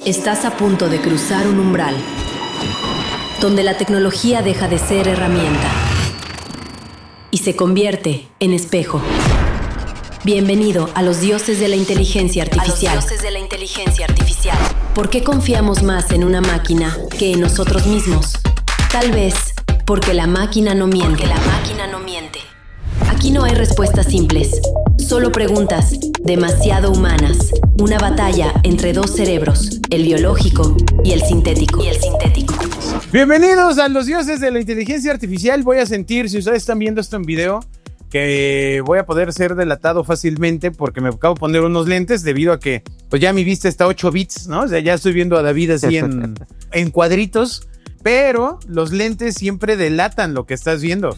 Estás a punto de cruzar un umbral donde la tecnología deja de ser herramienta y se convierte en espejo. Bienvenido a los dioses de la inteligencia artificial. A los dioses de la inteligencia artificial. ¿Por qué confiamos más en una máquina que en nosotros mismos? Tal vez porque la máquina no miente. Aquí no hay respuestas simples, solo preguntas demasiado humanas. Una batalla entre dos cerebros, el biológico y el sintético. Bienvenidos a los dioses de la inteligencia artificial. Voy a sentir, si ustedes están viendo esto en video, que voy a poder ser delatado fácilmente porque me acabo de poner unos lentes debido a que pues ya mi vista está a 8 bits, ¿no? O sea, ya estoy viendo a David así en cuadritos, pero los lentes siempre delatan lo que estás viendo,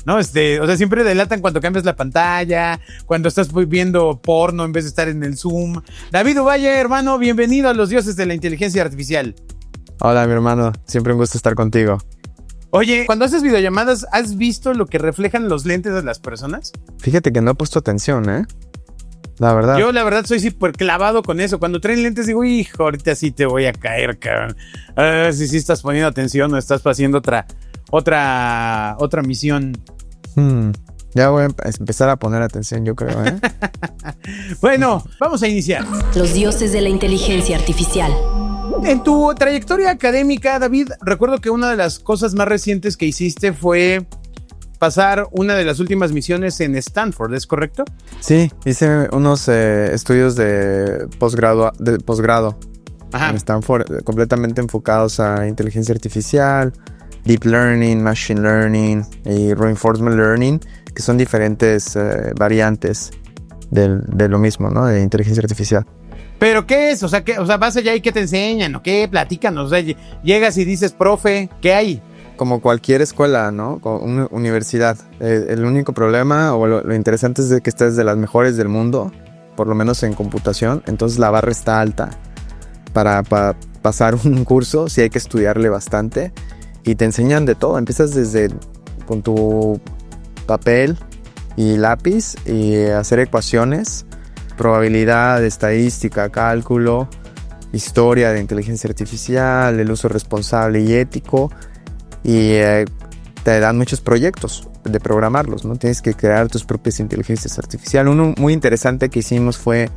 ¿no? O sea, siempre delatan cuando cambias la pantalla, cuando estás viendo porno en vez de estar en el Zoom. David Ovalle, hermano, bienvenido a los dioses de la inteligencia artificial. Hola, mi hermano. Siempre un gusto estar contigo. Oye, cuando haces videollamadas, ¿has visto lo que reflejan los lentes de las personas? Fíjate que no he puesto atención, ¿eh? La verdad. Yo, la verdad, soy súper clavado con eso. Cuando traen lentes, digo, hijo, ahorita sí te voy a caer, cabrón. A ver si sí estás poniendo atención o estás haciendo otra misión. Ya voy a empezar a poner atención, yo creo, ¿eh? Bueno, vamos a iniciar. Los dioses de la inteligencia artificial. En tu trayectoria académica, David, recuerdo que una de las cosas más recientes que hiciste fue pasar una de las últimas misiones en Stanford, ¿es correcto? Sí, hice unos estudios de posgrado Ajá. en Stanford, completamente enfocados a inteligencia artificial, deep learning, machine learning y reinforcement learning, que son diferentes variantes de lo mismo, ¿no? De inteligencia artificial. ¿Pero qué es? O sea, vas allá y ¿qué te enseñan? ¿O qué? Platícanos. O sea, llegas y dices, profe, ¿qué hay? Como cualquier escuela, ¿no? Como una universidad. El único problema o lo interesante es de que estés de las mejores del mundo, por lo menos en computación. Entonces la barra está alta para pasar un curso. Sí hay que estudiarle bastante. Y te enseñan de todo. Empiezas desde con tu papel y lápiz y hacer ecuaciones. Probabilidad, estadística, cálculo, historia de inteligencia artificial, el uso responsable y ético, y te dan muchos proyectos de programarlos, ¿no? Tienes que crear tus propias inteligencias artificiales. Uno muy interesante que hicimos fue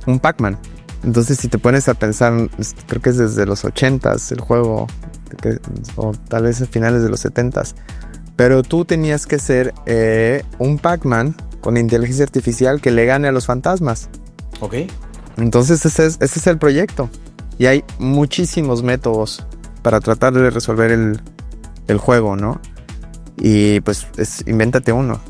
un Pac-Man. Entonces, si te pones a pensar, creo que es desde los 80s el juego, o tal vez a finales de los 70s, pero tú tenías que ser un Pac-Man con inteligencia artificial que le gane a los fantasmas. Ok. Entonces ese es el proyecto. Y hay muchísimos métodos para tratar de resolver el juego, ¿no? Y pues invéntate uno.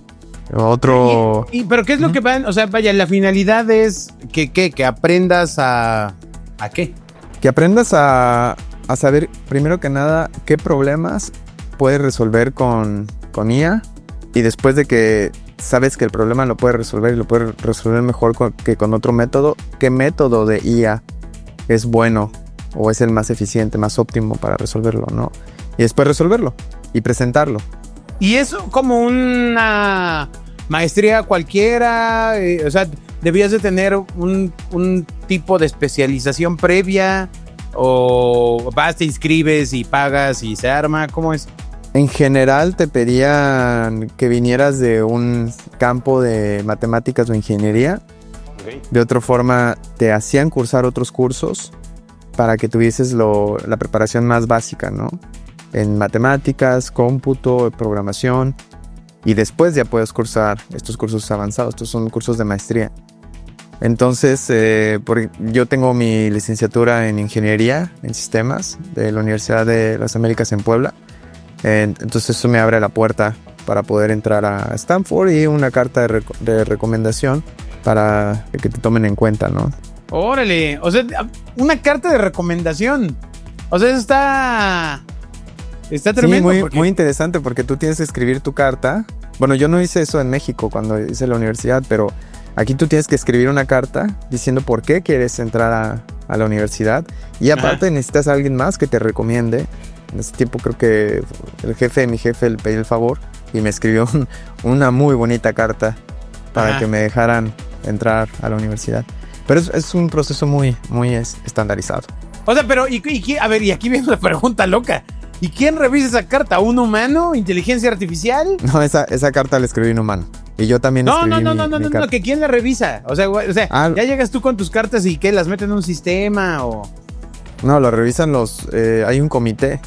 Otro... ¿Pero qué es lo que van? O sea, vaya, la finalidad es que aprendas a ¿qué? Que aprendas a saber, primero que nada, qué problemas puedes resolver con IA. Y después de que sabes que el problema lo puedes resolver y lo puedes resolver mejor que con otro método, ¿qué método de IA es bueno o es el más eficiente, más óptimo para resolverlo, ¿no? Y después resolverlo y presentarlo. ¿Y eso como una maestría cualquiera? O sea, ¿debías de tener un tipo de especialización previa? ¿O vas, te inscribes y pagas y se arma? ¿Cómo es? En general te pedían que vinieras de un campo de matemáticas o ingeniería. Okay. De otra forma te hacían cursar otros cursos para que tuvieses la preparación más básica, ¿no? En matemáticas, cómputo, programación. Y después ya puedes cursar estos cursos avanzados. Estos son cursos de maestría. Entonces, yo tengo mi licenciatura en ingeniería en sistemas de la Universidad de las Américas en Puebla. Entonces eso me abre la puerta para poder entrar a Stanford y una carta de recomendación para que te tomen en cuenta, ¿no? Órale, o sea, una carta de recomendación. O sea, eso está tremendo. Sí, muy interesante porque tú tienes que escribir tu carta. Bueno, yo no hice eso en México cuando hice la universidad, pero aquí tú tienes que escribir una carta diciendo por qué quieres entrar a la universidad. Y aparte necesitas a alguien más que te recomiende. En ese tiempo creo que el jefe de mi jefe le pedí el favor y me escribió una muy bonita carta para que me dejaran entrar a la universidad. Pero es un proceso muy estandarizado. O sea, pero, a ver, y aquí viene la pregunta loca. ¿Y quién revisa esa carta? ¿Un humano? ¿Inteligencia artificial? No, esa carta la escribí un humano. Y yo también escribí mi carta. que ¿quién la revisa? O sea, ya llegas tú con tus cartas y ¿qué? ¿Las meten en un sistema o...? No, lo revisan hay un comité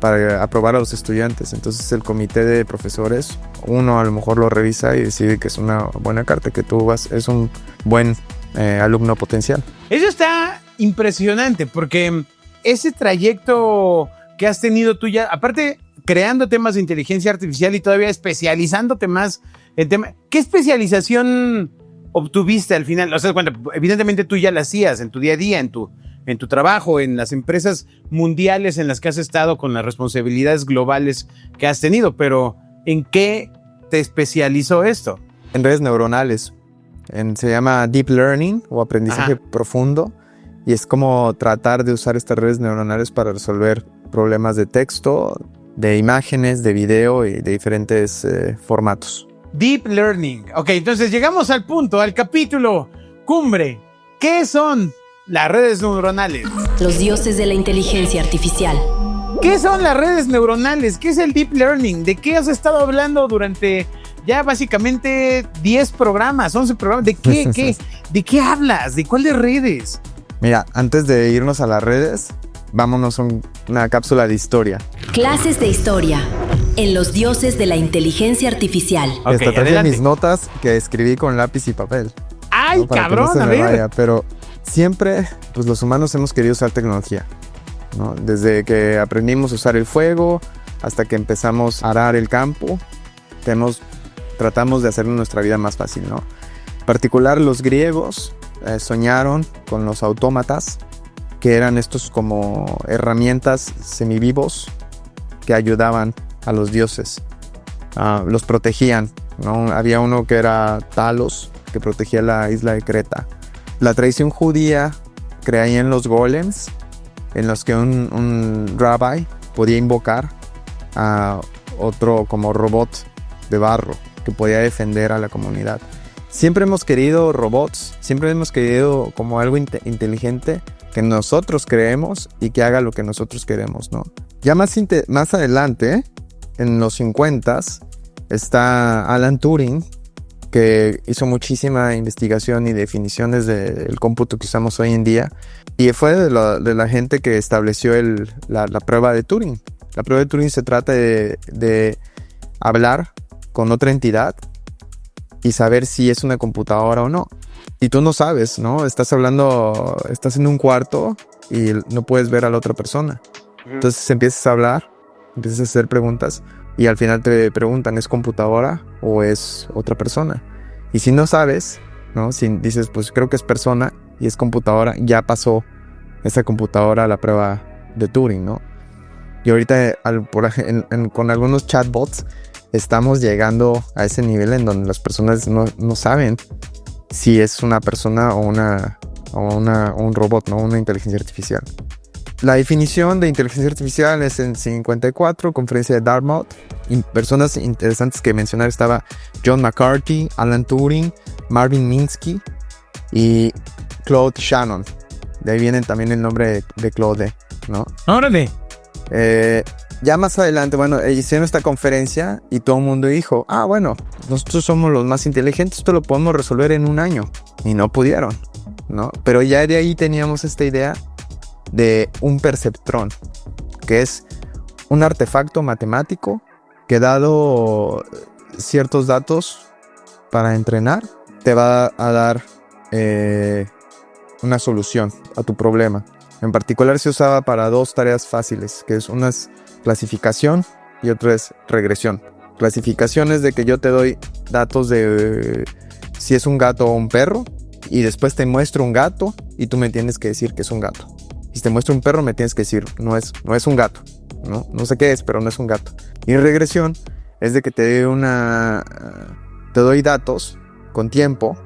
para aprobar a los estudiantes. Entonces el comité de profesores, uno a lo mejor lo revisa y decide que es una buena carta, que es un buen alumno potencial. Eso está impresionante porque ese trayecto que has tenido tú ya, aparte creando temas de inteligencia artificial y todavía especializándote más en temas, ¿qué especialización obtuviste al final? O sea, cuando evidentemente tú ya la hacías en tu día a día, en tu trabajo, en las empresas mundiales en las que has estado con las responsabilidades globales que has tenido, pero ¿en qué te especializó esto? En redes neuronales. Se llama Deep Learning o aprendizaje profundo, y es como tratar de usar estas redes neuronales para resolver problemas de texto, de imágenes, de video y de diferentes formatos. Deep Learning. Ok, entonces llegamos al punto, al capítulo cumbre. ¿Qué son las redes neuronales? Los dioses de la inteligencia artificial. ¿Qué son las redes neuronales? ¿Qué es el Deep Learning? ¿De qué has estado hablando durante ya básicamente 10 programas, 11 programas? ¿De ¿De qué hablas? ¿De cuáles redes? Mira, antes de irnos a las redes, vámonos a una cápsula de historia. Clases de historia en los dioses de la inteligencia artificial. Esta traje mis notas que escribí con lápiz y papel. ¡Ay, Para cabrón! que no A se me ver. vaya, pero siempre, pues los humanos hemos querido usar tecnología, ¿no? Desde que aprendimos a usar el fuego hasta que empezamos a arar el campo, tratamos de hacer nuestra vida más fácil, ¿no? En particular, los griegos soñaron con los autómatas, que eran estos como herramientas semivivos que ayudaban a los dioses, los protegían, ¿no? Había uno que era Talos, que protegía la isla de Creta. La tradición judía creía en los golems, en los que un rabbi podía invocar a otro como robot de barro que podía defender a la comunidad. Siempre hemos querido robots, siempre hemos querido como algo inteligente que nosotros creemos y que haga lo que nosotros queremos, ¿no? Ya más adelante, en los 50s, está Alan Turing, que hizo muchísima investigación y definiciones del cómputo que usamos hoy en día, y fue de la gente que estableció la prueba de Turing. La prueba de Turing se trata de hablar con otra entidad y saber si es una computadora o no. Y tú no sabes, ¿no? Estás en un cuarto y no puedes ver a la otra persona. Entonces empiezas a hablar, empiezas a hacer preguntas y al final te preguntan, ¿es computadora o es otra persona? Y si no sabes, ¿no? Si dices, pues creo que es persona y es computadora, ya pasó esa computadora a la prueba de Turing, ¿no? Y ahorita con algunos chatbots estamos llegando a ese nivel en donde las personas no saben si es una persona o un robot, ¿no? Una inteligencia artificial. La definición de inteligencia artificial es en 54, conferencia de Dartmouth. Y personas interesantes que mencionar estaba John McCarthy, Alan Turing, Marvin Minsky y Claude Shannon. De ahí viene también el nombre de Claude, ¿no? ¡Órale! Ya más adelante, hicieron esta conferencia y todo el mundo dijo, bueno, nosotros somos los más inteligentes, esto lo podemos resolver en un año. Y no pudieron, ¿no? Pero ya de ahí teníamos esta idea de un perceptrón, que es un artefacto matemático que, dado ciertos datos para entrenar, te va a dar una solución a tu problema. En particular se usaba para dos tareas fáciles, que es una es clasificación y otra es regresión. Clasificación es de que yo te doy datos de si es un gato o un perro y después te muestro un gato y tú me tienes que decir que es un gato. Si te muestro un perro me tienes que decir no es un gato, ¿no? No sé qué es, pero no es un gato. Y regresión es de que te doy datos con tiempo,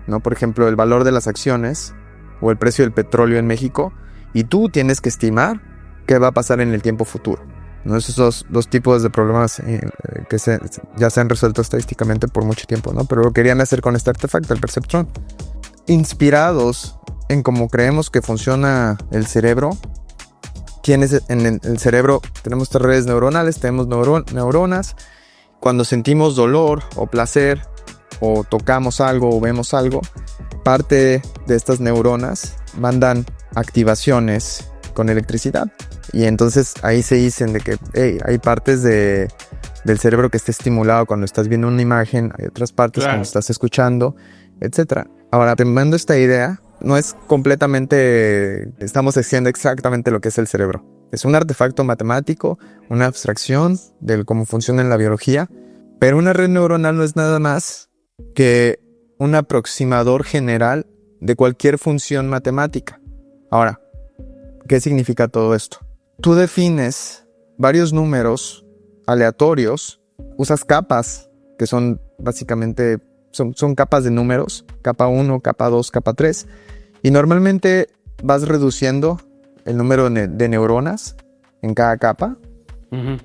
¿no? Por ejemplo, el valor de las acciones o el precio del petróleo en México, y tú tienes que estimar qué va a pasar en el tiempo futuro, ¿no? Esos dos tipos de problemas que ya se han resuelto estadísticamente por mucho tiempo, ¿no? Pero lo querían hacer con este artefacto, el perceptrón. Inspirados en cómo creemos que funciona el cerebro, en el cerebro tenemos estas redes neuronales, tenemos neuronas. Cuando sentimos dolor o placer, o tocamos algo o vemos algo, parte de estas neuronas mandan activaciones con electricidad. Y entonces ahí se dicen de que hay partes del cerebro que está estimulado cuando estás viendo una imagen, hay otras partes cuando estás escuchando, etc. Ahora, te mando esta idea, no es completamente, estamos diciendo exactamente lo que es el cerebro. Es un artefacto matemático, una abstracción de cómo funciona en la biología, pero una red neuronal no es nada más que un aproximador general de cualquier función matemática. Ahora, ¿qué significa todo esto? Tú defines varios números aleatorios, usas capas, que son básicamente, son capas de números, capa 1, capa 2, capa 3, y normalmente vas reduciendo el número de neuronas en cada capa. Uh-huh.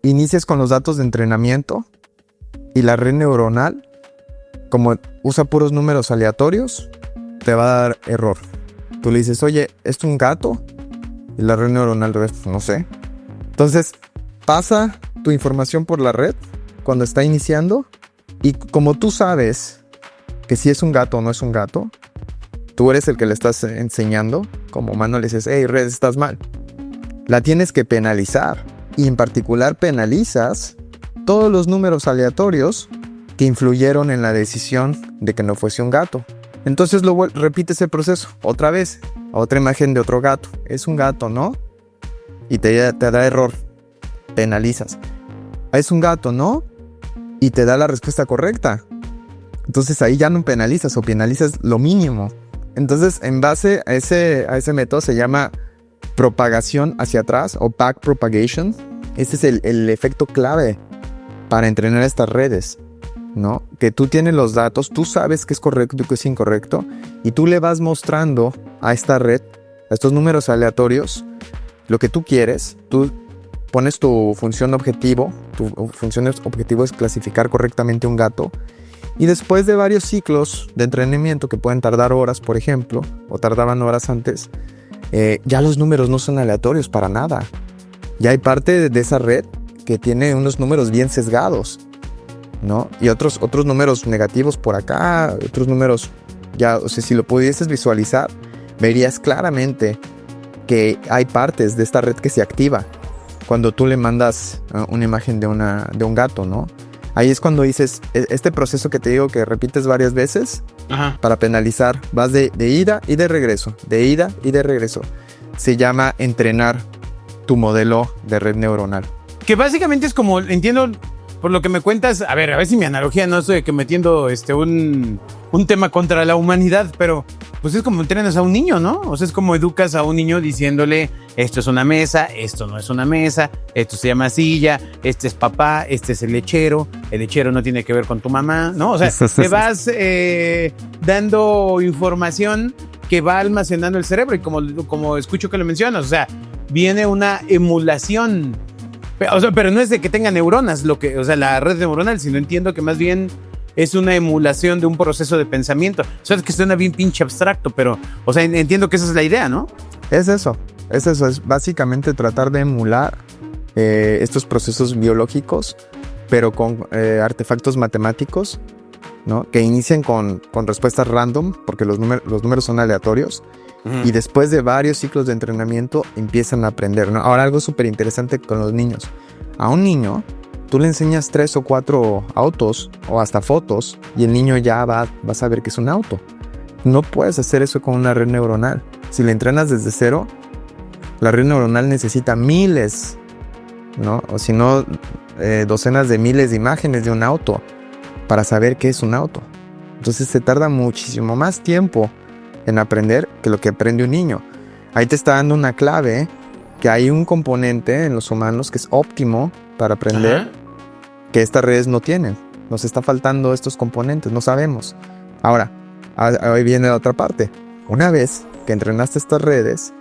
Inicias con los datos de entrenamiento y la red neuronal, como usa puros números aleatorios, te va a dar error. Tú le dices, oye, ¿es un gato? Y la red neuronal, no sé. Entonces, pasa tu información por la red cuando está iniciando, y como tú sabes que si es un gato o no es un gato, tú eres el que le estás enseñando. Como humano le dices, hey, red, estás mal. La tienes que penalizar. Y en particular penalizas todos los números aleatorios que influyeron en la decisión de que no fuese un gato. Entonces repites el proceso otra vez. Otra imagen de otro gato. Es un gato, ¿no? Y te da error. Penalizas. Es un gato, ¿no? Y te da la respuesta correcta. Entonces ahí ya no penalizas, o penalizas lo mínimo. Entonces, en base a ese método se llama propagación hacia atrás, o backpropagation. Este es el efecto clave para entrenar estas redes, ¿no? Que tú tienes los datos, tú sabes qué es correcto y qué es incorrecto, y tú le vas mostrando a esta red, a estos números aleatorios, lo que tú quieres. Tú pones tu función objetivo. Tu función objetivo es clasificar correctamente un gato. Y después de varios ciclos de entrenamiento que pueden tardar horas, por ejemplo, o tardaban horas antes, ya los números no son aleatorios para nada. Ya hay parte de esa red que tiene unos números bien sesgados, ¿no? Y otros números negativos por acá, otros números, ya, o sea, si lo pudieses visualizar, verías claramente que hay partes de esta red que se activa cuando tú le mandas una imagen de un gato, ¿no? Ahí es cuando dices, este proceso que te digo que repites varias veces, ajá, para penalizar, vas de ida y de regreso, de ida y de regreso. Se llama entrenar tu modelo de red neuronal. Que básicamente es como, entiendo por lo que me cuentas, a ver si mi analogía no estoy que metiendo un tema contra la humanidad, pero pues es como entrenas a un niño, ¿no? O sea, es como educas a un niño diciéndole, esto es una mesa, esto no es una mesa, esto se llama silla, este es papá, este es el lechero no tiene que ver con tu mamá, ¿no? O sea, te vas dando información que va almacenando el cerebro, y como escucho que lo mencionas, o sea, viene una emulación. O sea, pero no es de que tenga neuronas, o sea, la red neuronal, sino entiendo que más bien es una emulación de un proceso de pensamiento. O sea, es que suena bien pinche abstracto, pero, o sea, entiendo que esa es la idea, ¿no? Es eso, es básicamente tratar de emular estos procesos biológicos, pero con artefactos matemáticos, ¿no? Que inician con respuestas random, porque los números son aleatorios. Y después de varios ciclos de entrenamiento empiezan a aprender, ¿no? Ahora, algo súper interesante con los niños. A un niño, tú le enseñas 3 o 4 autos o hasta fotos, y el niño ya va a saber que es un auto. No puedes hacer eso con una red neuronal. Si le entrenas desde cero, la red neuronal necesita miles, ¿no? O si no, docenas de miles de imágenes de un auto para saber qué es un auto. Entonces se tarda muchísimo más tiempo en aprender que lo que aprende un niño. Ahí te está dando una clave, que hay un componente en los humanos que es óptimo para aprender, ajá, que estas redes no tienen. Nos está faltando estos componentes, no sabemos. Ahora, ahí viene la otra parte. Una vez que entrenaste estas redes,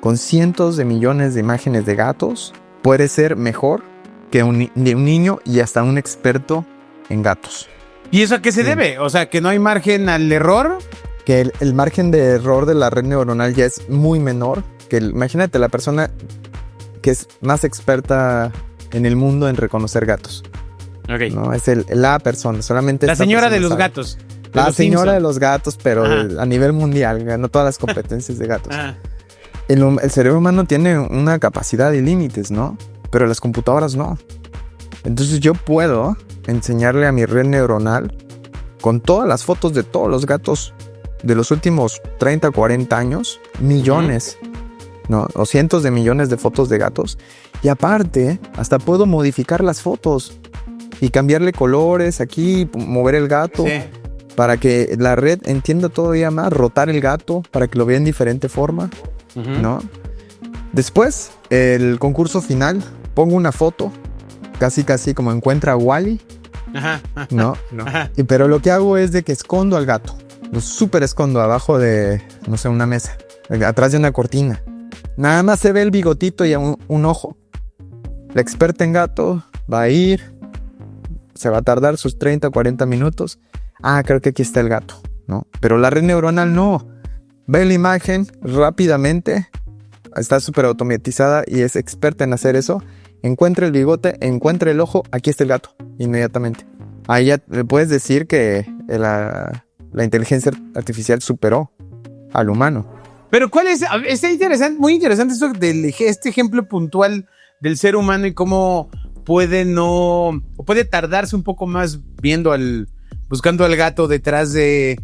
con cientos de millones de imágenes de gatos, puedes ser mejor que un niño y hasta un experto en gatos. ¿Y eso a qué se debe? O sea, que no hay margen al error. que el margen de error de la red neuronal ya es muy menor. Imagínate la persona que es más experta en el mundo en reconocer gatos. Ok. No, es la persona, solamente la señora de los gatos. La señora de los gatos, pero a nivel mundial, ganó todas las competencias de gatos. El cerebro humano tiene una capacidad y límites, ¿no? Pero las computadoras no. Entonces yo puedo enseñarle a mi red neuronal con todas las fotos de todos los gatos de los últimos 30, 40 años, millones, ¿no? O cientos de millones de fotos de gatos. Y aparte, hasta puedo modificar las fotos y cambiarle colores aquí, mover el gato, para que la red entienda todavía más, rotar el gato para que lo vea en diferente forma, ¿no? Después, el concurso final, pongo una foto, casi como encuentra a Wall-E, ¿no? Pero lo que hago es de que escondo al gato. Lo súper escondo abajo de, no sé, una mesa, atrás de una cortina. Nada más se ve el bigotito y un ojo. La experta en gato va a ir, se va a tardar sus 30 o 40 minutos. Creo que aquí está el gato, ¿no? Pero la red neuronal no. Ve la imagen rápidamente, está súper automatizada y es experta en hacer eso. Encuentra el bigote, encuentra el ojo, aquí está el gato, inmediatamente. Ahí ya le puedes decir que la inteligencia artificial superó al humano. Pero ¿cuál es? Está interesante, muy interesante esto este ejemplo puntual del ser humano y cómo puede tardarse un poco más buscando al gato detrás de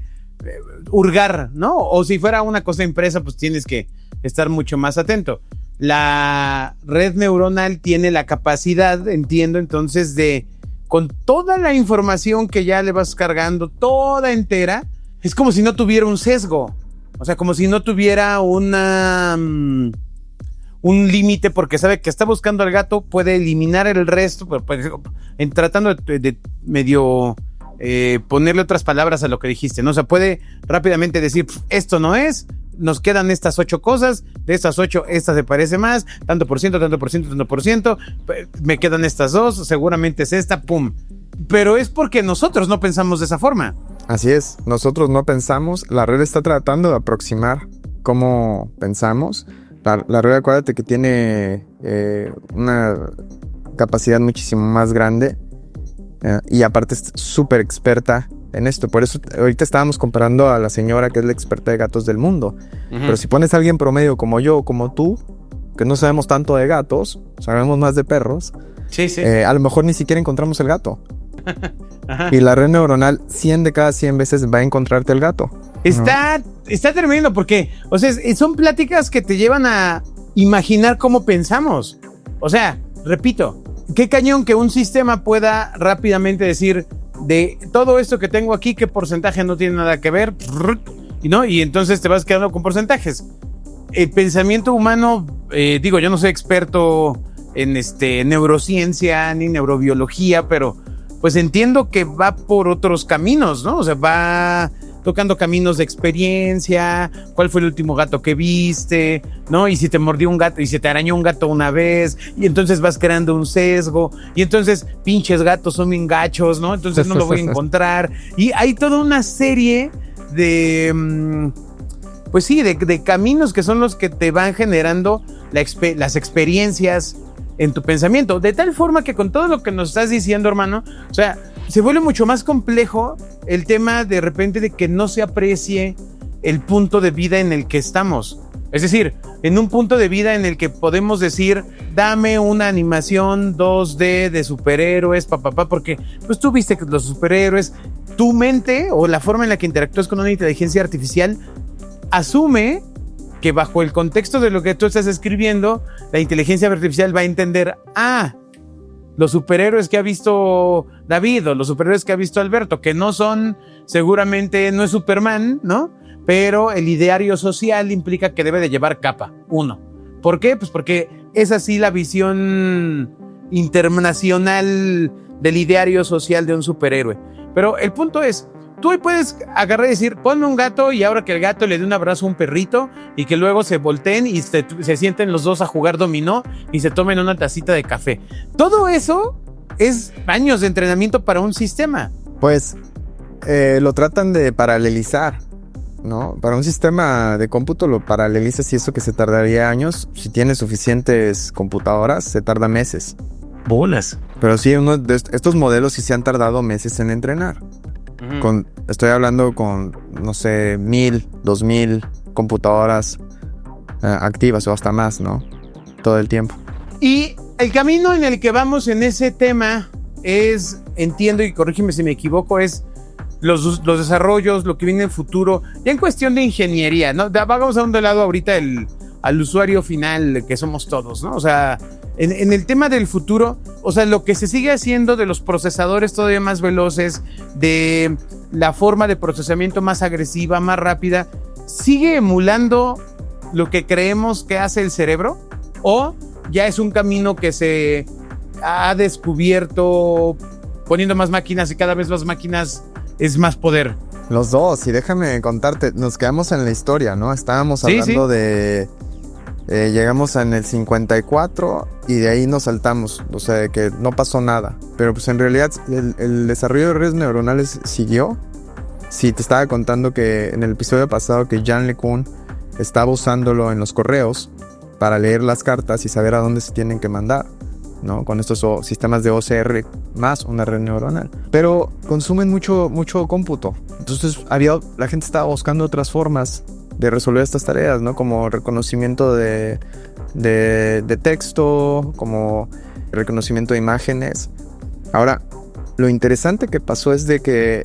hurgar, ¿no? O si fuera una cosa impresa, pues tienes que estar mucho más atento. La red neuronal tiene la capacidad, entiendo, entonces con toda la información que ya le vas cargando, toda entera, es como si no tuviera un sesgo. O sea, como si no tuviera un límite, porque sabe que está buscando al gato, puede eliminar el resto, pero tratando de medio ponerle otras palabras a lo que dijiste, ¿no? O sea, puede rápidamente decir, esto no es, nos quedan estas 8 cosas, de estas 8, esta se parece más, tanto por ciento, me quedan estas 2, seguramente es esta, pum. Pero es porque nosotros no pensamos de esa forma. Así es, nosotros no pensamos, la red está tratando de aproximar cómo pensamos. La red, acuérdate que tiene una capacidad muchísimo más grande y aparte es súper experta en esto. Por eso ahorita estábamos comparando a la señora que es la experta de gatos del mundo. Pero si pones a alguien promedio como yo o como tú, que no sabemos tanto de gatos, sabemos más de perros, a lo mejor ni siquiera encontramos el gato. Y la red neuronal 100 de cada 100 veces va a encontrarte el gato. Está tremendo porque, o sea, son pláticas que te llevan a imaginar cómo pensamos. O sea, repito, qué cañón que un sistema pueda rápidamente decir de todo esto que tengo aquí, qué porcentaje no tiene nada que ver, ¿no? Y entonces te vas quedando con porcentajes. El pensamiento humano, yo no soy experto en neurociencia ni neurobiología, pero pues entiendo que va por otros caminos, ¿no? O sea, va tocando caminos de experiencia, cuál fue el último gato que viste, ¿no? Y si te mordió un gato y si te arañó un gato una vez, y entonces vas creando un sesgo, y entonces pinches gatos son bien gachos, ¿no? Entonces no lo voy a encontrar. Y hay toda una serie de, pues sí, de caminos que son los que te van generando las experiencias en tu pensamiento, de tal forma que con todo lo que nos estás diciendo, hermano, o sea, se vuelve mucho más complejo el tema de repente de que no se aprecie el punto de vida en el que estamos. Es decir, en un punto de vida en el que podemos decir, dame una animación 2D de superhéroes, porque pues tú viste que los superhéroes, tu mente o la forma en la que interactúas con una inteligencia artificial asume que bajo el contexto de lo que tú estás escribiendo, la inteligencia artificial va a entender, los superhéroes que ha visto David o los superhéroes que ha visto Alberto, que no son, seguramente no es Superman, ¿no? Pero el ideario social implica que debe de llevar capa, 1. ¿Por qué? Pues porque es así la visión internacional del ideario social de un superhéroe. Pero el punto es, tú hoy puedes agarrar y decir, ponme un gato y ahora que el gato le dé un abrazo a un perrito y que luego se volteen y se sienten los dos a jugar dominó y se tomen una tacita de café. Todo eso es años de entrenamiento para un sistema. Pues lo tratan de paralelizar. ¿no? Para un sistema de cómputo lo paralelizas y eso que se tardaría años, si tienes suficientes computadoras, se tarda meses. Bolas. Pero sí, uno de estos modelos sí se han tardado meses en entrenar. Estoy hablando con, no sé, 1,000, 2,000 computadoras activas o hasta más, ¿no? Todo el tiempo. Y el camino en el que vamos en ese tema es, entiendo y corrígeme si me equivoco, es los desarrollos, lo que viene en el futuro, ya en cuestión de ingeniería, ¿no? Vamos a un lado ahorita al usuario final que somos todos, ¿no? O sea, en el tema del futuro, o sea, lo que se sigue haciendo de los procesadores todavía más veloces, de la forma de procesamiento más agresiva, más rápida, ¿sigue emulando lo que creemos que hace el cerebro? ¿O ya es un camino que se ha descubierto poniendo más máquinas y cada vez más máquinas es más poder? Los dos, y déjame contarte, nos quedamos en la historia, ¿no? Estábamos hablando de... llegamos en el 54 y de ahí nos saltamos, o sea, que no pasó nada. Pero pues en realidad el desarrollo de redes neuronales siguió. Sí, te estaba contando que en el episodio pasado que Yann LeCun estaba usándolo en los correos para leer las cartas y saber a dónde se tienen que mandar, ¿no? Con estos sistemas de OCR más una red neuronal. Pero consumen mucho cómputo. Entonces la gente estaba buscando otras formas de resolver estas tareas, ¿no? Como reconocimiento de texto, como reconocimiento de imágenes. Ahora, lo interesante que pasó es de que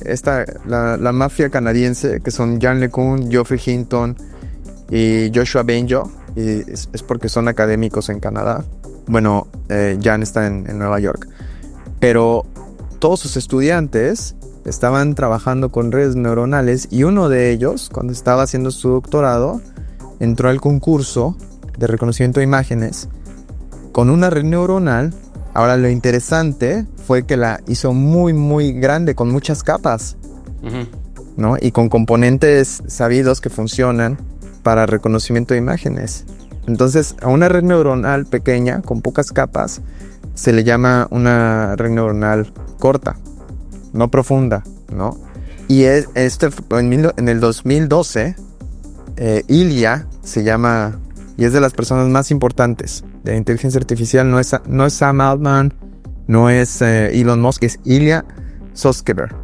la mafia canadiense, que son Yann LeCun, Geoffrey Hinton y Joshua Bengio, y es porque son académicos en Canadá. Bueno, Yann está en Nueva York. Pero todos sus estudiantes estaban trabajando con redes neuronales y uno de ellos, cuando estaba haciendo su doctorado, entró al concurso de reconocimiento de imágenes con una red neuronal. Ahora, lo interesante fue que la hizo muy, muy grande, con muchas capas, ¿no? Y con componentes sabidos que funcionan para reconocimiento de imágenes. Entonces, a una red neuronal pequeña, con pocas capas, se le llama una red neuronal corta, no profunda, ¿no? Y en el 2012, Ilya se llama, y es de las personas más importantes de inteligencia artificial. No es Sam Altman, no es Elon Musk, es Ilya Sutskever.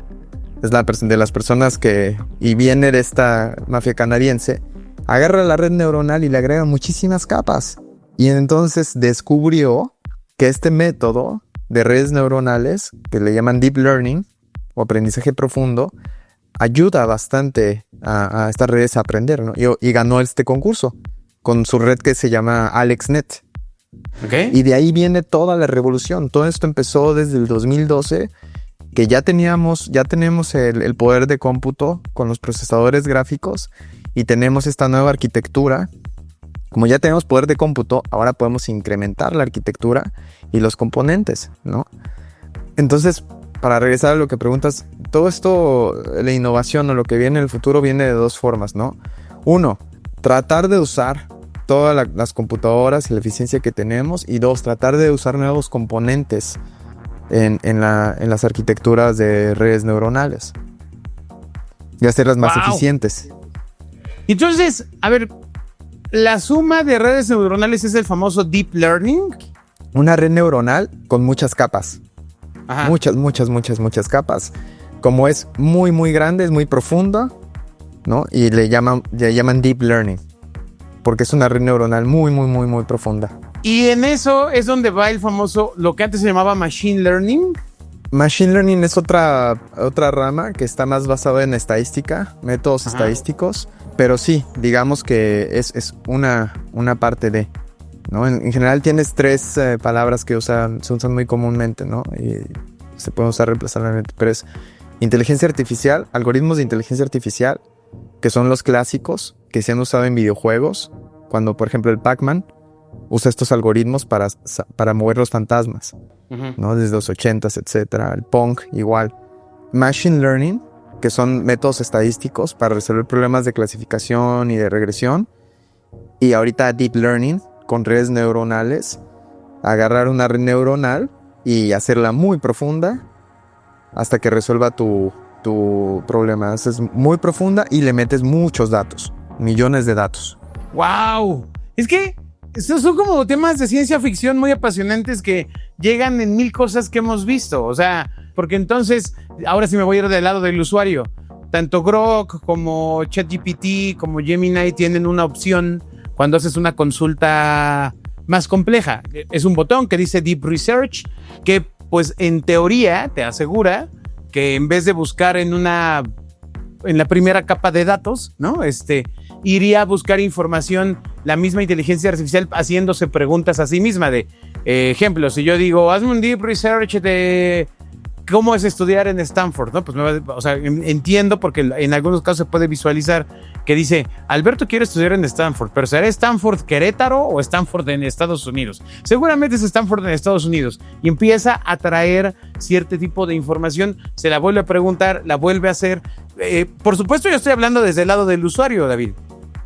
Es de las personas que, y viene de esta mafia canadiense, agarra la red neuronal y le agrega muchísimas capas. Y entonces descubrió que este método de redes neuronales, que le llaman Deep Learning o aprendizaje profundo, ayuda bastante a estas redes a aprender, ¿no? Y ganó este concurso con su red que se llama AlexNet. Okay. Y de ahí viene toda la revolución. Todo esto empezó desde el 2012, que ya tenemos el poder de cómputo con los procesadores gráficos y tenemos esta nueva arquitectura. Como ya tenemos poder de cómputo, ahora podemos incrementar la arquitectura y los componentes, ¿no? Entonces, para regresar a lo que preguntas, todo esto, la innovación o lo que viene en el futuro viene de dos formas, ¿no? Uno, tratar de usar todas las computadoras y la eficiencia que tenemos. Y dos, tratar de usar nuevos componentes en las arquitecturas de redes neuronales y hacerlas más eficientes. Entonces, a ver, la suma de redes neuronales es el famoso Deep Learning. Una red neuronal con muchas capas. Ajá. Muchas capas. Como es muy, muy grande, es muy profunda, ¿no? Y le llaman Deep Learning, porque es una red neuronal muy, muy, muy, muy profunda. Y en eso es donde va el famoso, lo que antes se llamaba Machine Learning. Machine Learning es otra rama que está más basada en estadística, métodos estadísticos. Pero sí, digamos que es una parte de, ¿no? En general tienes tres palabras que se usan muy comúnmente, ¿no? Y se pueden usar reemplazablemente, pero es inteligencia artificial, algoritmos de inteligencia artificial, que son los clásicos que se han usado en videojuegos, cuando por ejemplo el Pac-Man usa estos algoritmos para mover los fantasmas, ¿no? Desde los 80s, etcétera. El Pong igual. Machine Learning, que son métodos estadísticos para resolver problemas de clasificación y de regresión. Y ahorita Deep Learning, con redes neuronales, agarrar una red neuronal y hacerla muy profunda hasta que resuelva tu tu problema. Es muy profunda y le metes muchos datos, millones de datos. ¡Wow! Es que estos son como temas de ciencia ficción muy apasionantes que llegan en mil cosas que hemos visto. O sea, porque entonces, ahora sí me voy a ir del lado del usuario. Tanto Grok como ChatGPT como Gemini tienen una opción cuando haces una consulta más compleja. Es un botón que dice Deep Research, que pues en teoría te asegura que en vez de buscar en la primera capa de datos, ¿no? Iría a buscar información, la misma inteligencia artificial haciéndose preguntas a sí misma de, ejemplo, si yo digo, hazme un deep research de cómo es estudiar en Stanford, ¿no? Pues entiendo porque en algunos casos se puede visualizar que dice, Alberto quiere estudiar en Stanford, pero ¿será Stanford Querétaro o Stanford en Estados Unidos? Seguramente es Stanford en Estados Unidos y empieza a traer cierto tipo de información, se la vuelve a preguntar, la vuelve a hacer. Por supuesto yo estoy hablando desde el lado del usuario, David.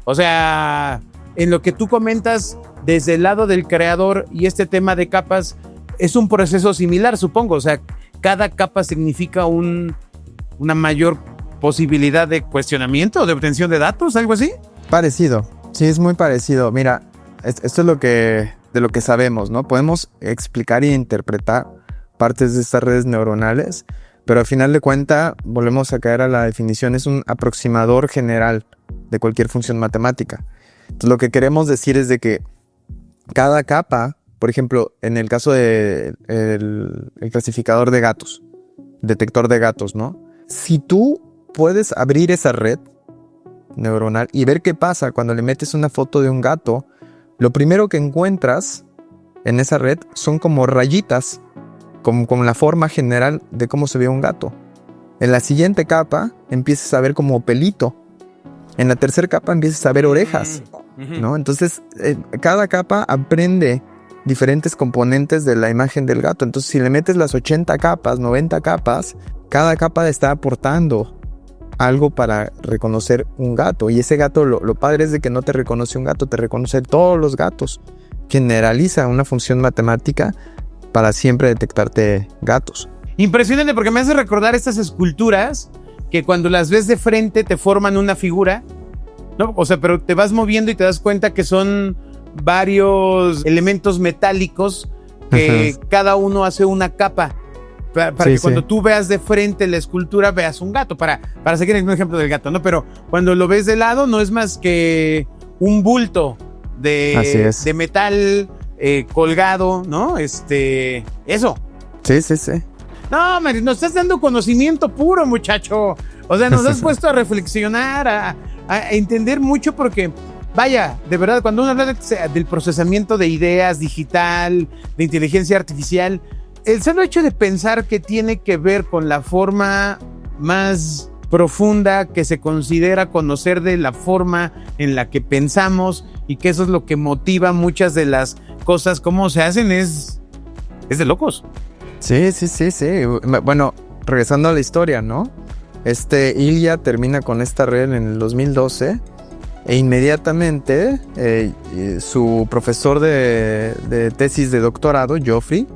O sea, en lo que tú comentas desde el lado del creador y este tema de capas es un proceso similar, supongo. O sea, cada capa significa una mayor posibilidad de cuestionamiento o de obtención de datos, algo así. Parecido, sí, es muy parecido. Mira, esto es de lo que sabemos, ¿no? Podemos explicar e interpretar partes de estas redes neuronales, pero al final de cuentas volvemos a caer a la definición, es un aproximador general de cualquier función matemática. Entonces lo que queremos decir es de que cada capa, por ejemplo, en el caso del el clasificador de gatos, detector de gatos, ¿no? Si tú puedes abrir esa red neuronal y ver qué pasa cuando le metes una foto de un gato, lo primero que encuentras en esa red son como rayitas, como la forma general de cómo se ve un gato. En la siguiente capa empiezas a ver como pelito. En la tercera capa empiezas a ver orejas, ¿no? Entonces, cada capa aprende diferentes componentes de la imagen del gato. Entonces, si le metes las 80 capas, 90 capas, cada capa está aportando algo para reconocer un gato. Y ese gato, lo padre es de que no te reconoce un gato, te reconoce todos los gatos. Generaliza una función matemática para siempre detectarte gatos. Impresionante, porque me hace recordar estas esculturas que cuando las ves de frente te forman una figura, ¿no? O sea, pero te vas moviendo y te das cuenta que son varios elementos metálicos que cada uno hace una capa para que cuando tú veas de frente la escultura veas un gato, para seguir el mismo ejemplo del gato, ¿no? Pero cuando lo ves de lado no es más que un bulto de metal colgado, ¿no? Eso. Sí. No, nos estás dando conocimiento puro, muchacho. O sea, nos has puesto a reflexionar, a entender mucho porque, vaya, de verdad, cuando uno habla del procesamiento de ideas digital, de inteligencia artificial, el solo hecho de pensar que tiene que ver con la forma más profunda que se considera conocer de la forma en la que pensamos y que eso es lo que motiva muchas de las cosas, cómo se hacen, es de locos. Sí. Bueno, regresando a la historia, ¿no? Ilya termina con esta red en el 2012 e inmediatamente su profesor de tesis de doctorado, Geoffrey,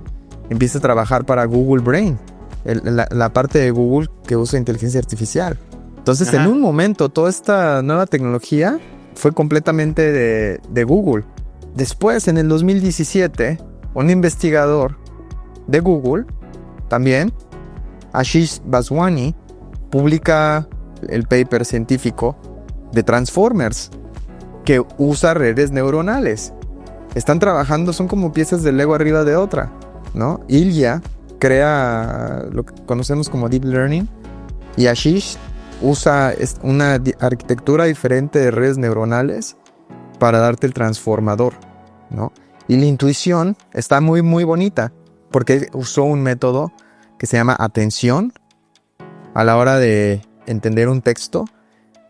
empieza a trabajar para Google Brain, la parte de Google que usa inteligencia artificial. Entonces, en un momento, toda esta nueva tecnología fue completamente de Google. Después, en el 2017, un investigador de Google, también, Ashish Vaswani, publica el paper científico de Transformers, que usa redes neuronales. Están trabajando, son como piezas de Lego arriba de otra, ¿no? Ilya crea lo que conocemos como Deep Learning y Ashish usa una arquitectura diferente de redes neuronales para darte el transformador, ¿no? Y la intuición está muy, muy bonita porque usó un método que se llama atención a la hora de entender un texto,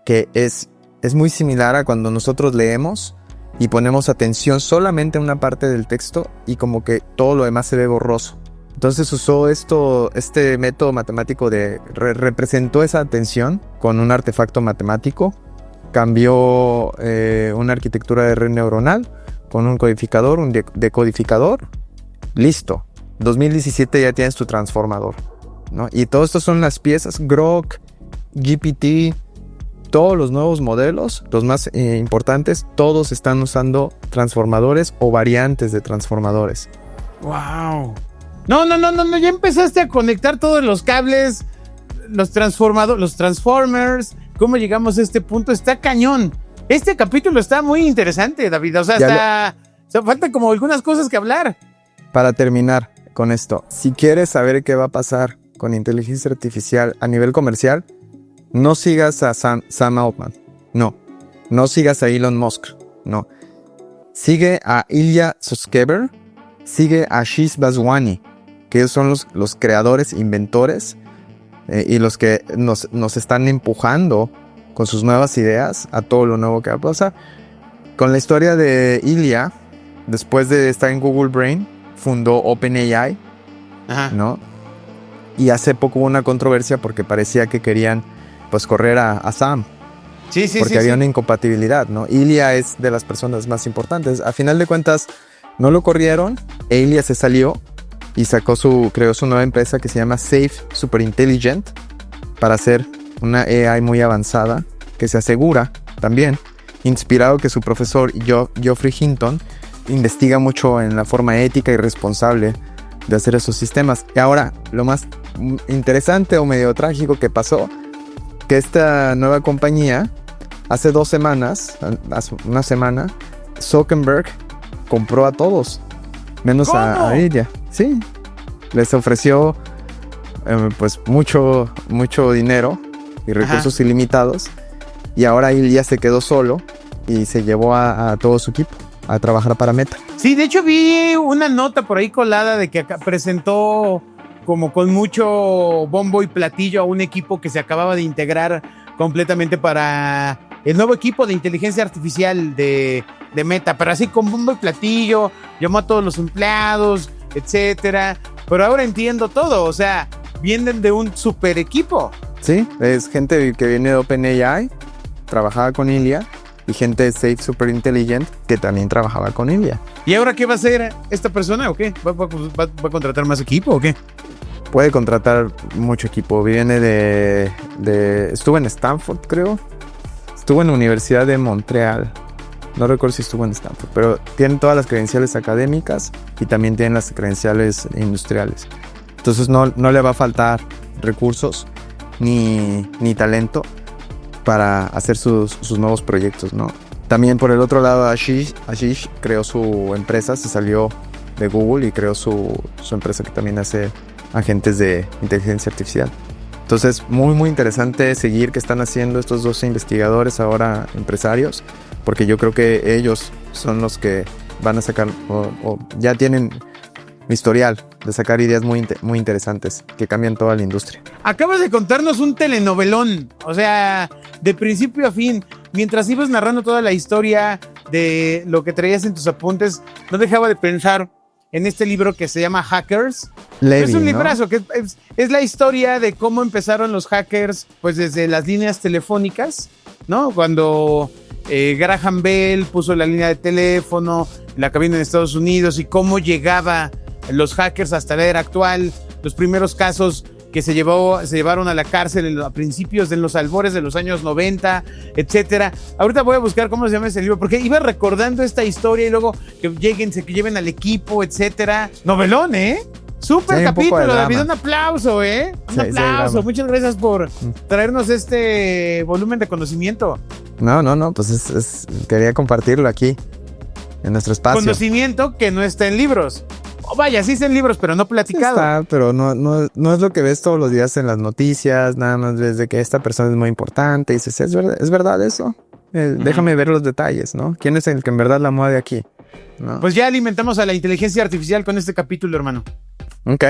que es muy similar a cuando nosotros leemos y ponemos atención solamente a una parte del texto y como que todo lo demás se ve borroso. Entonces usó este método matemático representó esa atención con un artefacto matemático, cambió una arquitectura de red neuronal con un codificador, un decodificador, listo. 2017 ya tienes tu transformador. ¿no? Y todo esto son las piezas, Grok, GPT, todos los nuevos modelos, los más importantes, todos están usando transformadores o variantes de transformadores. ¡Wow! No, ya empezaste a conectar todos los cables, los transformers. ¿Cómo llegamos a este punto? Está cañón. Este capítulo está muy interesante, David. O sea, faltan como algunas cosas que hablar. Para terminar con esto, si quieres saber qué va a pasar con inteligencia artificial a nivel comercial, no sigas a Sam Altman. No sigas a Elon Musk. No. Sigue a Ilya Sutskever. Sigue a Ashish Vaswani, que ellos son los creadores, inventores y los que nos están empujando con sus nuevas ideas a todo lo nuevo que va a pasar. Con la historia de Ilya, después de estar en Google Brain, fundó OpenAI, ¿no? Y hace poco hubo una controversia porque parecía que querían pues correr a Sam. Sí. Porque había una incompatibilidad, ¿no? Ilya es de las personas más importantes. A final de cuentas, no lo corrieron. Ilya se salió y creó su nueva empresa que se llama Safe Superintelligent para hacer una AI muy avanzada que se asegura también, inspirado que su profesor Geoffrey Hinton investiga mucho en la forma ética y responsable de hacer esos sistemas. Y ahora, lo más interesante o medio trágico que pasó, que esta nueva compañía, hace una semana, Zuckerberg compró a todos, menos a ella. Sí, les ofreció pues mucho dinero y recursos ilimitados, y ahora él ya se quedó solo y se llevó a todo su equipo a trabajar para Meta. Sí, de hecho vi una nota por ahí colada de que acá presentó como con mucho bombo y platillo a un equipo que se acababa de integrar completamente para el nuevo equipo de inteligencia artificial de Meta, pero así con bombo y platillo, llamó a todos los empleados, etcétera. Pero ahora entiendo todo, o sea, vienen de un super equipo. Sí, es gente que viene de OpenAI, trabajaba con Ilya, y gente de Safe Superintelligent que también trabajaba con Ilya. ¿Y ahora qué va a hacer esta persona o qué? ¿Va a contratar más equipo o qué? Puede contratar mucho equipo. Viene estuvo en Stanford, creo. Estuvo en la Universidad de Montreal. No recuerdo si estuvo en Stanford, pero tiene todas las credenciales académicas y también tiene las credenciales industriales. Entonces no le va a faltar recursos ni talento para hacer sus nuevos proyectos, ¿no? También por el otro lado, Ashish creó su empresa, se salió de Google y creó su empresa que también hace agentes de inteligencia artificial. Entonces, muy, muy interesante seguir qué están haciendo estos dos investigadores, ahora empresarios, porque yo creo que ellos son los que van a sacar, o ya tienen historial de sacar ideas muy interesantes que cambian toda la industria. Acabas de contarnos un telenovelón, o sea, de principio a fin. Mientras ibas narrando toda la historia de lo que traías en tus apuntes, no dejaba de pensar en este libro que se llama Hackers. Levi, es un librazo, ¿no? que es la historia de cómo empezaron los hackers, pues desde las líneas telefónicas, ¿no? Cuando Graham Bell puso la línea de teléfono, la cabina en Estados Unidos, y cómo llegaba los hackers hasta la era actual, los primeros casos que se llevaron a la cárcel a principios de los albores de los años 90, etcétera. Ahorita voy a buscar cómo se llama ese libro, porque iba recordando esta historia y luego que lleven al equipo, etcétera. Novelón, Súper sí, capítulo, David, un aplauso, Un Sí, aplauso, sí, muchas gracias por traernos este volumen de conocimiento. No, pues quería compartirlo aquí, en nuestro espacio. Conocimiento que no está en libros. Vaya, sí está en libros, pero no platicado. Está, pero no es lo que ves todos los días en las noticias, nada más ves de que esta persona es muy importante y dices, ¿es verdad eso? Déjame ver los detalles, ¿no? ¿Quién es el que en verdad la mueve aquí? ¿No? Pues ya alimentamos a la inteligencia artificial con este capítulo, hermano. Ok.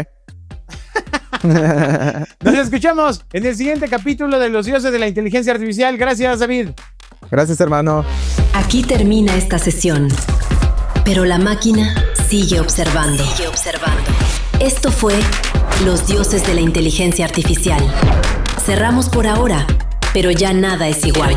Nos escuchamos en el siguiente capítulo de Los Dioses de la Inteligencia Artificial. Gracias, David. Gracias, hermano. Aquí termina esta sesión, pero la máquina sigue observando. Esto fue Los Dioses de la Inteligencia Artificial. Cerramos por ahora, pero ya nada es igual.